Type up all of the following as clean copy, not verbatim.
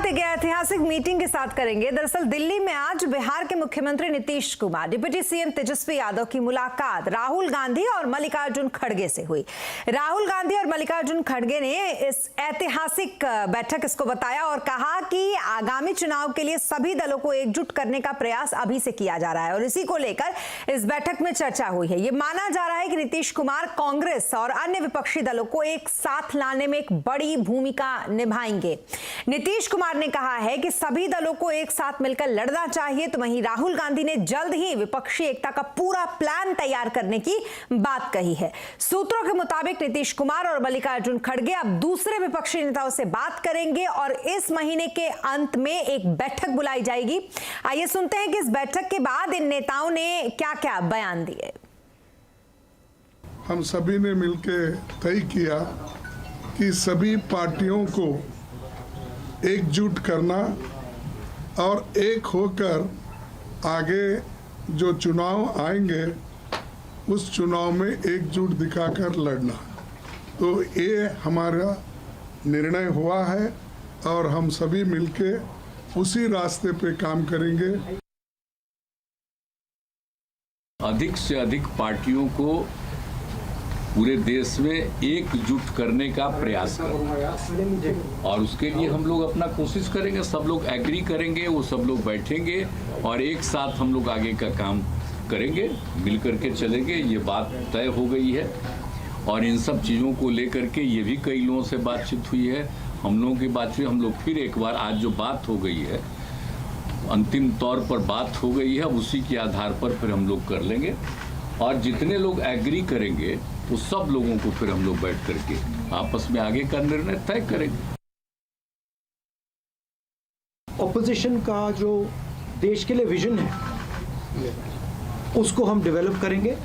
एक ऐतिहासिक मीटिंग के साथ करेंगे। दरअसल दिल्ली में आज बिहार के मुख्यमंत्री नीतीश कुमार, डिप्टी सीएम तेजस्वी यादव की मुलाकात राहुल गांधी और मल्लिकार्जुन खड़गे से हुई। राहुल गांधी और मल्लिकार्जुन खड़गे ने इस ऐतिहासिक बैठक इसको बताया और कहा कि आगामी चुनाव के लिए सभी दलों को एकजुट करने का प्रयास अभी से किया जा रहा है और इसी को लेकर इस बैठक में चर्चा हुई है। ये माना जा रहा है कि नीतीश कुमार कांग्रेस और अन्य विपक्षी दलों को एक साथ लाने में एक बड़ी भूमिका निभाएंगे। नीतीश कुमार ने कहा है कि सभी दलों को एक साथ मिलकर लड़ना चाहिए, तो वहीं राहुल गांधी ने जल्द ही विपक्षी एकता का पूरा प्लान तैयार करने की बात कही है। सूत्रों के मुताबिक नीतीश कुमार और मल्लिकार्जुन खड़गे अब दूसरे विपक्षी नेताओं से बात करेंगे और इस महीने के अंत में एक बैठक बुलाई जाएगी। आइए सुनते हैं कि इस बैठक के बाद इन नेताओं ने क्या-क्या बयान दिए। हम सभी ने मिलकर तय किया कि सभी पार्टियों को एकजुट करना और एक होकर आगे जो चुनाव आएंगे उस चुनाव में एकजुट दिखाकर लड़ना। तो ये हमारा निर्णय हुआ है और हम सभी मिलके उसी रास्ते पे काम करेंगे। अधिक से अधिक पार्टियों को पूरे देश में एकजुट करने का प्रयास करें और उसके लिए हम लोग अपना कोशिश करेंगे। सब लोग एग्री करेंगे, वो सब लोग बैठेंगे और एक साथ हम लोग आगे का काम करेंगे, मिल करके चलेंगे। ये बात तय हो गई है और इन सब चीज़ों को लेकर के ये भी कई लोगों से बातचीत हुई है, हम लोगों की बात हुई। हम लोग फिर एक बार आज जो बात हो गई है, अंतिम तौर पर बात हो गई है, उसी के आधार पर फिर हम लोग कर लेंगे और जितने लोग एग्री करेंगे वो सब लोगों को फिर हम लोग बैठ करके आपस में आगे का निर्णय तय करेंगे। ऑपोजिशन का जो देश के लिए विजन है उसको हम डेवलप करेंगे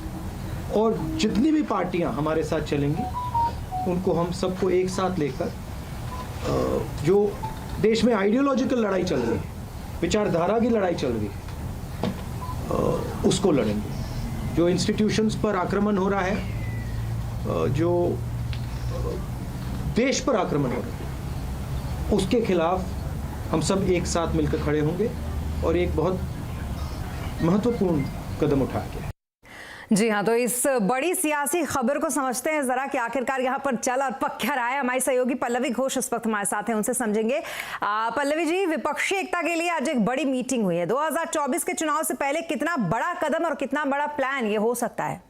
और जितनी भी पार्टियां हमारे साथ चलेंगी उनको हम सबको एक साथ लेकर जो देश में आइडियोलॉजिकल लड़ाई चल रही है, विचारधारा की लड़ाई चल रही है, उसको लड़ेंगे। जो इंस्टीट्यूशंस पर आक्रमण हो रहा है, जो देश पर आक्रमण हो रहा है, उसके खिलाफ हम सब एक साथ मिलकर खड़े होंगे और एक बहुत महत्वपूर्ण कदम उठाएंगे। जी हाँ, तो इस बड़ी सियासी खबर को समझते हैं जरा कि आखिरकार यहाँ पर चल और पक क्या रहा है। हमारी सहयोगी पल्लवी घोष इस वक्त हमारे साथ हैं, उनसे समझेंगे। पल्लवी जी, विपक्षी एकता के लिए आज एक बड़ी मीटिंग हुई है। 2024 के चुनाव से पहले कितना बड़ा कदम और कितना बड़ा प्लान ये हो सकता है?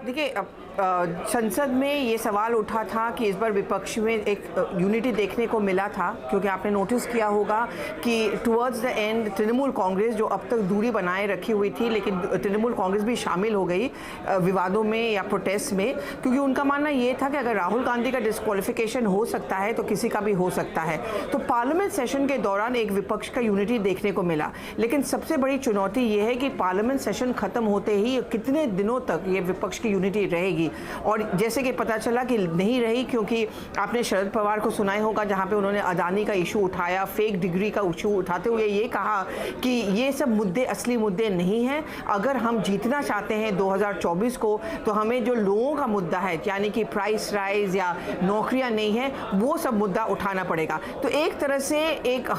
देखिए, संसद में ये सवाल उठा था कि इस बार विपक्ष में एक यूनिटी देखने को मिला था, क्योंकि आपने नोटिस किया होगा कि towards the end Trinamool Congress जो अब तक दूरी बनाए रखी हुई थी, लेकिन तृणमूल कांग्रेस भी शामिल हो गई विवादों में या प्रोटेस्ट में, क्योंकि उनका मानना ये था कि अगर राहुल गांधी का डिस्क्वालिफिकेशन हो सकता है तो किसी का भी हो सकता है। तो पार्लियामेंट सेशन के दौरान एक विपक्ष का यूनिटी देखने को मिला, लेकिन सबसे बड़ी चुनौती ये है कि पार्लियामेंट सेशन खत्म होते ही कितने दिनों तक ये विपक्ष की यूनिटी रहेगी। और जैसे कि पता चला कि नहीं रही, क्योंकि आपने शरद पवार को सुना ही होगा, जहां पे उन्होंने अदानी का इशू उठाया, फेक डिग्री का इशू उठाते हुए ये कहा कि ये सब मुद्दे असली मुद्दे नहीं हैं। अगर हम जीतना चाहते हैं 2024 को, तो हमें जो लोगों का मुद्दा है, यानी कि प्राइस राइज या नौकरियां नहीं है, वो सब मुद्दा उठाना पड़ेगा। तो एक तरह से एक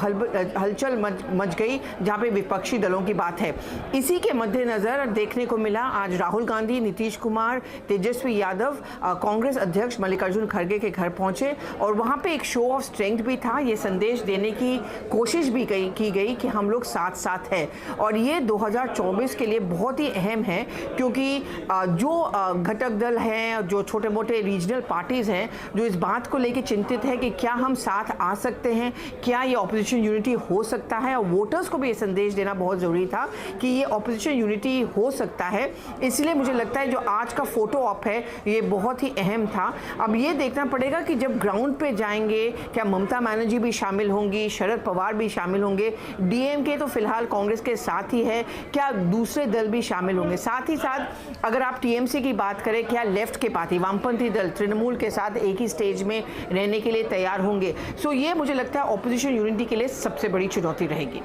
हलचल मच गई जहाँ पे विपक्षी दलों की बात है। इसी के मद्देनजर देखने को मिला आज राहुल गांधी, नीतीश कुमार, तेजस्वी यादव कांग्रेस अध्यक्ष मल्लिकार्जुन खड़गे के घर पहुंचे और वहां पे एक शो ऑफ स्ट्रेंथ भी था। ये संदेश देने की कोशिश भी की गई कि हम लोग साथ साथ हैं और ये 2024 के लिए बहुत ही अहम है, क्योंकि जो घटक दल हैं, जो छोटे मोटे रीजनल पार्टीज हैं, जो इस बात को लेकर चिंतित है कि क्या हम साथ आ सकते हैं, क्या ये ऑपोजिशन यूनिटी हो सकता है, और वोटर्स को भी ये संदेश देना बहुत ज़रूरी था कि ये ऑपोजिशन यूनिटी हो सकता है। इसलिए मुझे लगता है जो आज का फोटो ऑप है ये बहुत ही अहम था। अब ये देखना पड़ेगा कि जब ग्राउंड पे जाएंगे, क्या ममता बनर्जी भी शामिल होंगी, शरद पवार भी शामिल होंगे, डीएमके तो फिलहाल कांग्रेस के साथ ही है, क्या दूसरे दल भी शामिल होंगे? साथ ही साथ अगर आप टीएमसी की बात करें, क्या लेफ्ट के पार्टी वामपंथी दल तृणमूल के साथ एक ही स्टेज में रहने के लिए तैयार होंगे? सो ये मुझे लगता है ऑपोजिशन यूनिटी के लिए सबसे बड़ी चुनौती रहेगी।